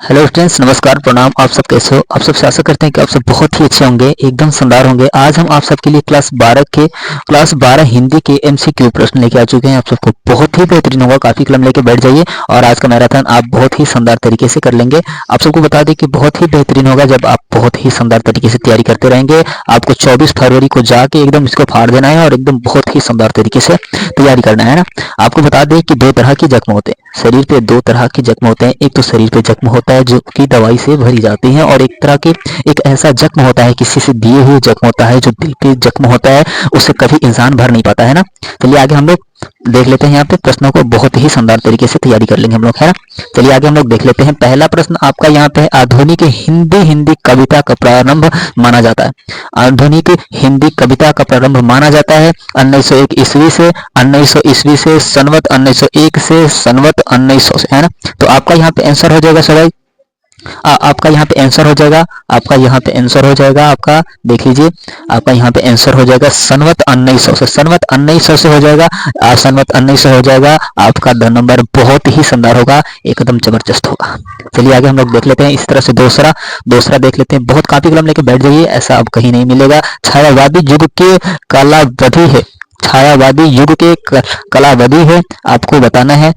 Hello friends, नमस्कार, प्रणाम। आप सब कैसे हो? आप सबसे आशा करते हैं कि आप सब बहुत ही अच्छे होंगे, एकदम शानदार होंगे। आज हम आप सबके लिए क्लास 12 हिंदी के एमसीक्यू प्रश्न लेके आ चुके हैं। आप सबको बहुत ही बेहतरीन होगा, काफी कलम लेके बैठ जाइए और आज का मैराथन आप बहुत ही शानदार तरीके से कर लेंगे। आप सबको बता दें कि बहुत ही बेहतरीन होगा जब आप बहुत ही शानदार तरीके से तैयारी करते रहेंगे। आपको 24 फरवरी को जाके एकदम इसको फाड़ देना है और एकदम बहुत ही शानदार तरीके से तैयारी करना है ना। आपको बता दें कि दो तरह के जख्म होते हैं शरीर पे, दो तरह के जख्म होते हैं। एक तो शरीर पे जख्म होता है जो कि दवाई से भरी जाती है, और एक तरह के एक ऐसा जख्म होता है किसी से दिए हुए जख्म होता है जो दिल पे जख्म होता है, उससे कभी इंसान भर नहीं पाता है ना। चलिए आगे हम लोग देख लेते हैं। यहाँ पे प्रश्नों को बहुत ही शानदार तरीके से तैयारी कर लेंगे हम लोग, है ना। चलिए आगे हम लोग देख लेते हैं। पहला प्रश्न आपका यहाँ पे है, आधुनिक हिंदी कविता का प्रारंभ माना जाता है। आधुनिक हिंदी कविता का प्रारंभ माना जाता है 1901 ईस्वी से, 1900 ईस्वी से, सनवत 1901 से, सनवत 1900 से, है ना। तो आपका यहाँ पे आंसर हो जाएगा सर, आपका यहाँ पे आंसर हो जाएगा, आपका यहाँ पे आंसर हो जाएगा, आपका देख लीजिए, आपका यहाँ पे आंसर हो जाएगा सनवत 1900 से, सनवत 1900 से हो जाएगा, सनवत 1900 हो जाएगा। आपका द नंबर बहुत ही शानदार होगा, एकदम जबरदस्त होगा। चलिए आगे हम लोग देख लेते हैं। इस तरह से दूसरा देख लेते हैं। बहुत कापी कलम लेके बैठ जाइए, ऐसा अब कहीं नहीं मिलेगा। छायावादी युग के कलावधि है, छायावादी युग के कलावधि है। आपको बताना है,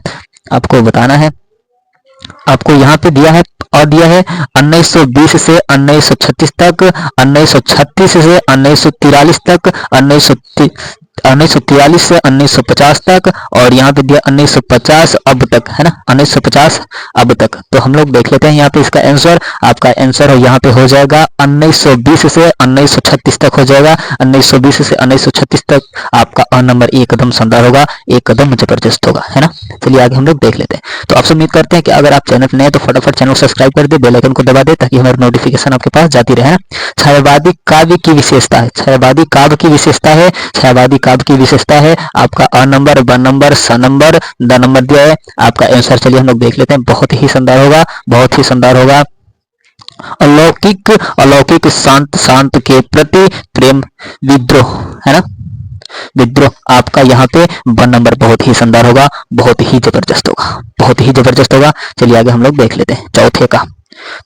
आपको बताना है, आपको यहाँ पे दिया है और दिया है 1920 से 1936 तक, 1936 से 1943 तक, 1943 से 1950 तक, और यहाँ पे दिया 1950 अब तक, है ना, 1950 अब तक। तो हम लोग देख लेते हैं यहाँ पे इसका आंसर। आपका आंसर हो यहाँ पे हो जाएगा 1920 से 1936 तक हो जाएगा, 1920 से 1936 तक। आपका अ नंबर एकदम शानदार होगा, एकदम जबरदस्त होगा, है ना। चलिए आगे हम लोग देख लेते हैं। तो आपसे उम्मीद करते हैं कि अगर आप चैनल पर नए हैं तो फटाफट चैनल को सब्सक्राइब कर दे, बेल आइकन को दबा दे ताकि हमारी नोटिफिकेशन आपके पास जाती रहे, ना। छायावादी काव्य की विशेषता है, छायावादी काव्य की विशेषता है, छायावादी काव्य की विशेषता है। आपका अ नंबर, ब नंबर, स नंबर, द नंबर दिया है। आपका आंसर चलिए हम लोग देख लेते हैं। बहुत ही शानदार होगा, बहुत ही शानदार होगा। अलौकिक, अलौकिक शांत, शांत के प्रति प्रेम, विद्रोह, है ना, विद्रोह। आपका यहाँ पे वन नंबर बहुत ही शानदार होगा, बहुत ही जबरदस्त होगा, बहुत ही जबरदस्त होगा। चलिए आगे हम लोग देख लेते हैं।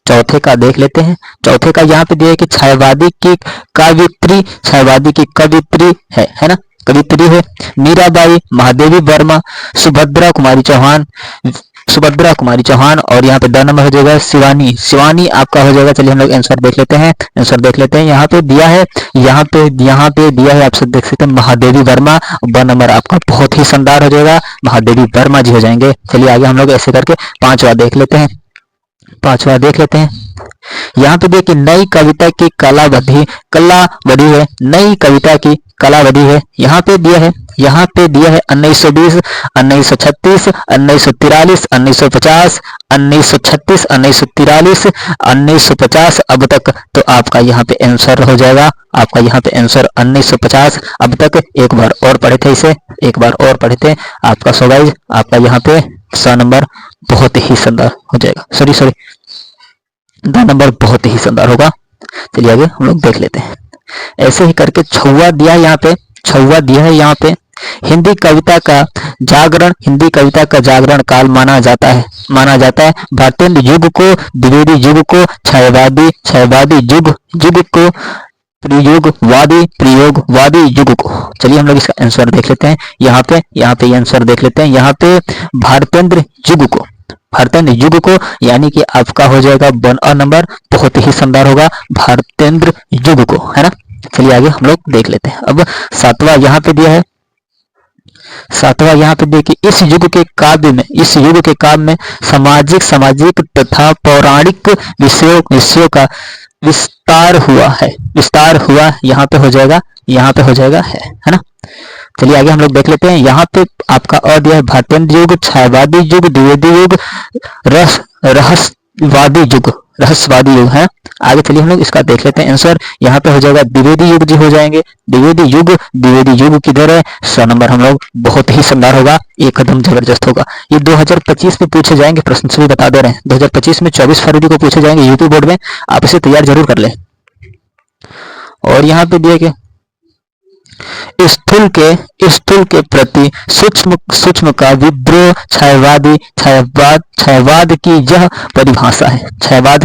चौथे का देख लेते हैं। चौथे का यहाँ पे दिया है कि छायावादी की कवित्री, छायावादी की कवित्री है ना, कवित्री है मीराबाई, महादेवी वर्मा, सुभद्रा कुमारी चौहान, सुभद्रा कुमारी चौहान, और यहाँ पे द नंबर हो जाएगा शिवानी, शिवानी आपका हो जाएगा। चलिए हम लोग आंसर देख लेते हैं, आंसर देख लेते हैं। यहाँ पे दिया है, यहाँ पे दिया है, आप सब देख सकते हैं महादेवी वर्मा। ब नंबर आपका बहुत ही शानदार हो जाएगा, महादेवी वर्मा जी हो जाएंगे। चलिए आगे हम लोग ऐसे करके पांचवा देख लेते हैं, पांचवा देख लेते हैं। यहाँ पे देखिए नई कविता की कलावधि है, नई कविता की कलावधि है। यहाँ पे दिया है, यहाँ पे दिया है 1920, 1936, 1943, 1950, 1936, 1943, 1950 अब तक। तो आपका यहाँ पे आंसर हो जाएगा, आपका यहाँ पे आंसर 1950 अब तक। एक बार और पढ़े थे इसे, एक बार और पढ़े थे। आपका सवाल, आपका यहाँ पे स नंबर बहुत ही शानदार हो जाएगा, सॉरी द नंबर बहुत ही शानदार होगा। चलिए आगे हम लोग देख लेते हैं। ऐसे ही करके छुआ दिया है, यहाँ पे छुआ दिया है। यहाँ पे हिंदी कविता का जागरण, हिंदी कविता का जागरण काल माना जाता है, माना जाता है भारतेंद्र युग को, द्विवेदी युग को, छायावादी युग को, प्रयोगवादी युग को। चलिए हम लोग इसका आंसर देख लेते हैं। यहाँ पे आंसर देख लेते हैं। यहाँ पे भारतेंद्र युग को, भारतेंद्र युग को, यानी कि आपका हो जाएगा वन अ नंबर, बहुत ही शानदार होगा, भारतेंद्र युग को, है ना। चलिए आगे हम लोग देख लेते हैं। अब सातवां यहाँ पे दिया है, सातवां यहाँ पे देखिए, इस युग के काव्य में, इस युग के काव्य में सामाजिक तथा पौराणिक विषयों का विस्तार हुआ है, विस्तार हुआ। यहाँ पे हो जाएगा, यहाँ पे हो जाएगा है ना। चलिए आगे हम लोग देख लेते हैं। यहाँ पे आपका और दिया है भारतेंद्र युग, छायावादी युग, द्विवेदी युग, रहस्यवादी युग है। आगे चलिए हम लोग इसका देख लेते हैं आंसर। यहाँ पे हो जाएगा द्विवेदी युग जी हो जाएंगे, द्विवेदी युग किधर है, स नंबर हम लोग बहुत ही शानदार होगा, एकदम जबरदस्त होगा। ये 2025 में पूछे जाएंगे प्रश्न, सभी बता दे रहे हैं। 2025 में 24 फरवरी को पूछे जाएंगे यूपी बोर्ड में, आप इसे तैयार जरूर कर लें। और यहाँ पे दिए कि स्थूल के प्रति सूक्ष्म सूक्ष्म का विद्रोह छायावाद की यह परिभाषा है। वाद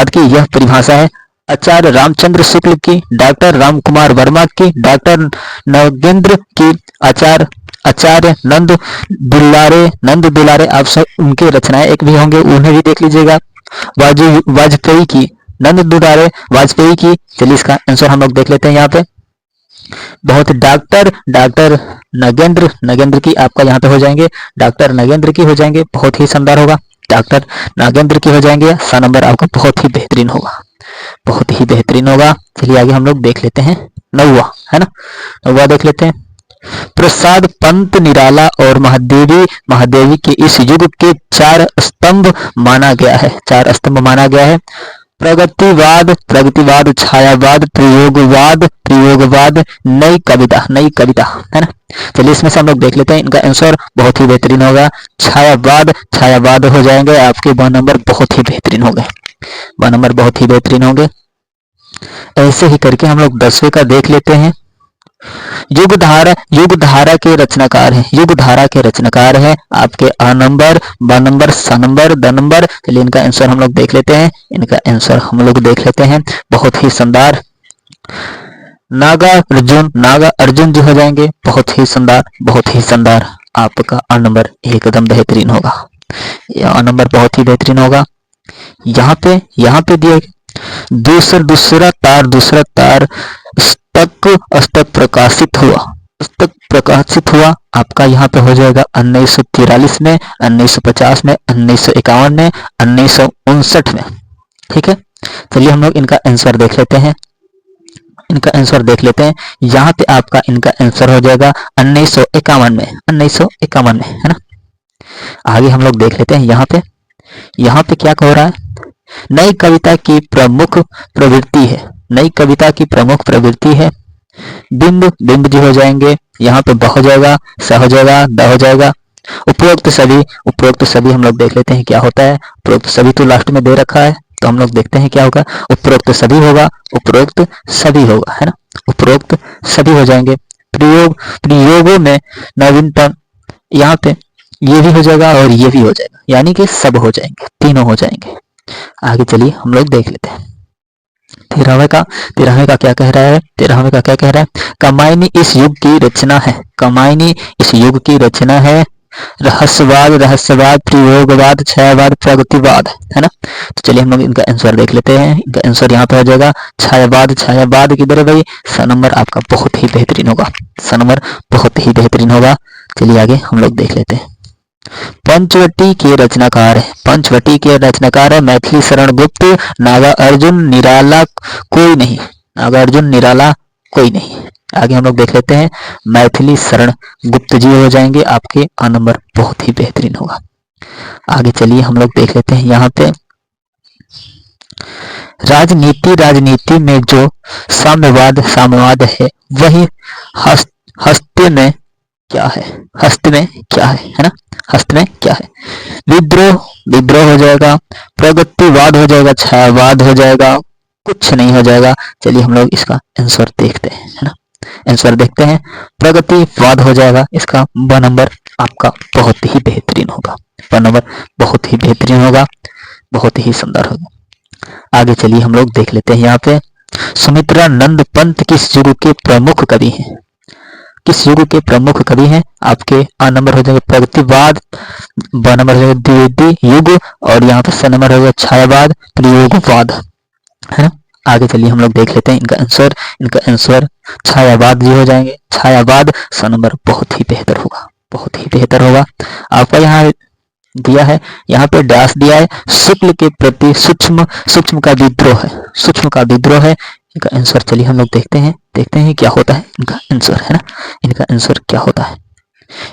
की यह परिभाषा है। आचार्य रामचंद्र शुक्ल की, डॉक्टर रामकुमार वर्मा की, डॉक्टर नगेंद्र की, आचार्य नंद दुलारे, आप सब उनके रचनाएं एक भी होंगे, उन्हें भी देख लीजिएगा। वाजपेयी की, नंद दुलारे वाजपेयी की। चलिए इसका आंसर हम लोग देख लेते हैं यहाँ पे। बहुत डॉक्टर नगेंद्र की आपका यहाँ पे हो जाएंगे, डॉक्टर नगेंद्र की हो जाएंगे, बहुत ही शानदार होगा। डॉक्टर नगेंद्र की हो जाएंगे, सा नंबर आपका बहुत ही बेहतरीन होगा, बहुत ही बेहतरीन होगा। चलिए आगे हम लोग देख लेते हैं 9वां, है ना, 9वां देख लेते हैं। प्रसाद पंत निराला और महादेवी के इस युग के 4 स्तंभ माना गया है, 4 स्तंभ माना गया है। प्रगतिवाद, छायावाद, प्रयोगवाद, नई कविता, है ना। चलिए इसमें से हम लोग देख लेते हैं, इनका आंसर बहुत ही बेहतरीन होगा। छायावाद हो जाएंगे आपके 2 नंबर बहुत ही बेहतरीन हो गए, 2 नंबर बहुत ही बेहतरीन होंगे। ऐसे ही करके हम लोग 10वें का देख लेते हैं। युगधारा के रचनाकार है आपके आ नंबर, ब नंबर, स नंबर, द नंबर। चलिए इनका आंसर हम लोग देख लेते हैं, बहुत ही शानदार। नागा अर्जुन जो हो जाएंगे, बहुत ही शानदार आपका आ नंबर एकदम बेहतरीन होगा, आ नंबर बहुत ही बेहतरीन होगा। यहाँ पे दिए दूसरा तार तक प्रकाशित हुआ आपका यहाँ पे हो जाएगा 1943 में, 1950 में, 1951 में, 1959 में। ठीक है, चलिए हम लोग इनका आंसर देख लेते हैं। यहाँ पे आपका इनका आंसर हो जाएगा 1951 में, है ना। आगे हम लोग देख लेते हैं। यहाँ पे क्या कह रहा है, नई कविता की प्रमुख प्रवृत्ति है। बिंब जो हो जाएंगे, यहाँ पे ब हो जाएगा, स हो जाएगा, द हो जाएगा। उपरोक्त सभी हम लोग देख लेते हैं क्या होता है। उपरोक्त सभी तो लास्ट में दे रखा है, तो हम लोग देखते हैं क्या होगा। उपरोक्त सभी होगा, है ना, उपरोक्त सभी हो जाएंगे। प्रयोगों में नवीनतम, यहाँ पे ये भी हो जाएगा और ये भी हो जाएगा, यानी कि सब हो जाएंगे, तीनों हो जाएंगे। आगे चलिए हम लोग देख लेते हैं 13वें का क्या कह रहा है। कमायनी इस युग की रचना है। रहस्यवाद, प्रयोगवाद, छायावाद, प्रगतिवाद, है ना। तो चलिए हम लोग इनका आंसर देख लेते हैं। इनका आंसर यहाँ पे हो जाएगा छायावाद किधर है भाई, स नंबर आपका बहुत ही बेहतरीन होगा, चलिए आगे हम लोग देख लेते हैं। पंचवटी के रचनाकार है मैथिली शरण गुप्त, नागा अर्जुन निराला कोई नहीं। आगे हम लोग देख लेते हैं, मैथिली शरण गुप्त जी हो जाएंगे आपके, आ नंबर बहुत ही बेहतरीन होगा। आगे चलिए हम लोग देख लेते हैं। यहाँ पे राजनीति में जो साम्यवाद है, वही हस्त में क्या है, है ना, हस्त में क्या है। विद्रोह हो जाएगा, प्रगतिवाद हो जाएगा, छायावाद हो जाएगा, कुछ नहीं हो जाएगा। चलिए हम लोग इसका आंसर देखते हैं, है ना। आंसर देखते हैं, प्रगतिवाद हो जाएगा, इसका ब नंबर आपका बहुत ही बेहतरीन होगा, ब नंबर बहुत ही बेहतरीन होगा, बहुत ही सुंदर होगा। आगे चलिए हम लोग देख लेते हैं। यहाँ पे सुमित्रानंद पंत किस युग के प्रमुख कवि हैं, आपके आ नंबर हो जाएगा प्रगतिवाद, ब नंबर हो जाएगा द्विवेदी युग, और यहाँ पे स नंबर हो जाएगा छायावाद, प्रयोगवाद, है ना। आगे चलिए हम लोग देख लेते हैं इनका आंसर छायावाद जी हो जाएंगे, छायावाद, स नंबर बहुत ही बेहतर होगा। आपका यहाँ दिया है, यहाँ पे डैश दिया है, शुक्ल के प्रति सूक्ष्म का विद्रोह है, इनका आंसर चलिए हम लोग देखते हैं क्या होता है इनका आंसर, है ना। इनका आंसर क्या होता है,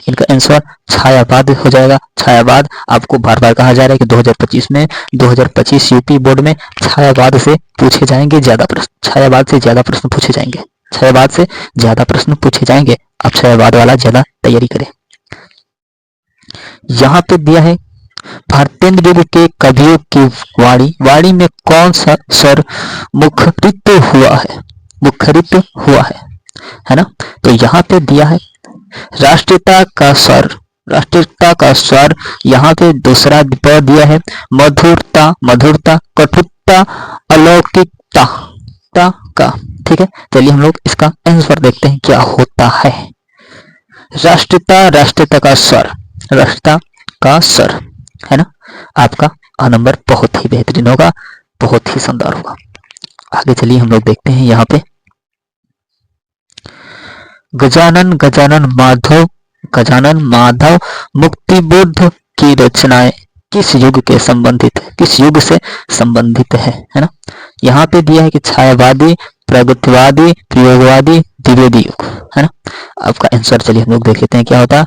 इनका आंसर छायावाद हो जाएगा। छायावाद आपको बार बार कहा जा रहा है कि 2025 यूपी बोर्ड में छायावाद से पूछे जाएंगे ज्यादा प्रश्न, छायावाद से ज्यादा प्रश्न पूछे जाएंगे, आप छायावाद वाला ज्यादा तैयारी करें। यहाँ पे दिया है भारतेंद्र युग के कवियों की वाणी में कौन सा स्वर मुखरित हुआ है, है ना। तो यहाँ पे दिया है राष्ट्रीयता का स्वर, राष्ट्रीयता का स्वर, यहाँ पे दूसरा पद दिया है मधुरता, मधुरता, कटुता, अलौकिकता का। ठीक है, चलिए हम लोग इसका आंसर देखते हैं क्या होता है। राष्ट्रीयता, राष्ट्रीयता का स्वर, राष्ट्रीयता का स्वर, है ना। आपका आ नंबर बहुत ही बेहतरीन होगा, बहुत ही शानदार होगा। आगे चलिए हम लोग देखते हैं यहाँ पे गजानन, गजानन माधव, गजानन माधव मुक्तिबोध की रचनाएं किस युग के संबंधित है, किस युग से संबंधित है ना। यहाँ पे दिया है कि छायावादी, प्रगतिवादी, प्रयोगवादी, द्विवेदी युग, है ना। आपका आंसर चलिए हम लोग देख लेते हैं क्या होता है।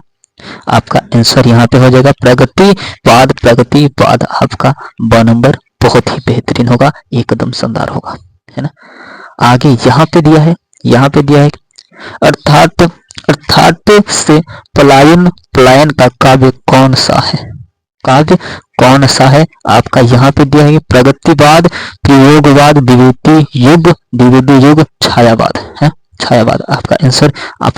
आपका आंसर यहाँ पे हो जाएगा प्रगतिवाद, प्रगतिवाद। आपका ब नंबर बहुत ही बेहतरीन होगा, एकदम शानदार होगा, है ना। आगे यहाँ पे दिया है, यहाँ पे दिया है अर्थात, अर्थात से पलायन, पलायन का काव्य कौन सा है, काव्य कौन सा है। आपका यहाँ पे दिया है प्रगतिवाद, प्रयोगवाद, द्विवेदी युग, द्विवेदी युग, छायावाद है, छायावाद। आपका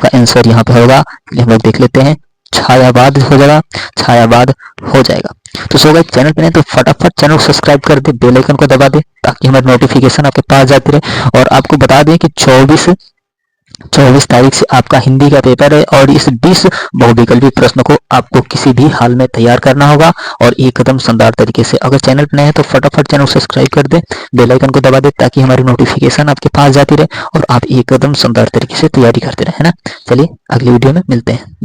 आंसर यहाँ पे होगा, हम लोग देख लेते हैं, छायावाद हो जाएगा, छायावाद हो जाएगा। तो सो गाइस, चैनल पे नहीं तो फटाफट चैनल को सब्सक्राइब कर दे, बेल आइकन को दबा दे ताकि हमारी नोटिफिकेशन आपके पास जाती रहे। और आपको बता दें कि 24 तारीख से आपका हिंदी का पेपर है और इस 20 बहुविकल्पी प्रश्न को आपको किसी भी हाल में तैयार करना होगा और एकदम शानदार तरीके से। अगर चैनल पर नए हैं तो फटाफट चैनल को सब्सक्राइब कर दे, बेल आइकन को दबा दे ताकि हमारी नोटिफिकेशन आपके पास जाती रहे और आप एकदम शानदार तरीके से तैयारी करते रहे, है ना। चलिए अगली वीडियो में मिलते हैं।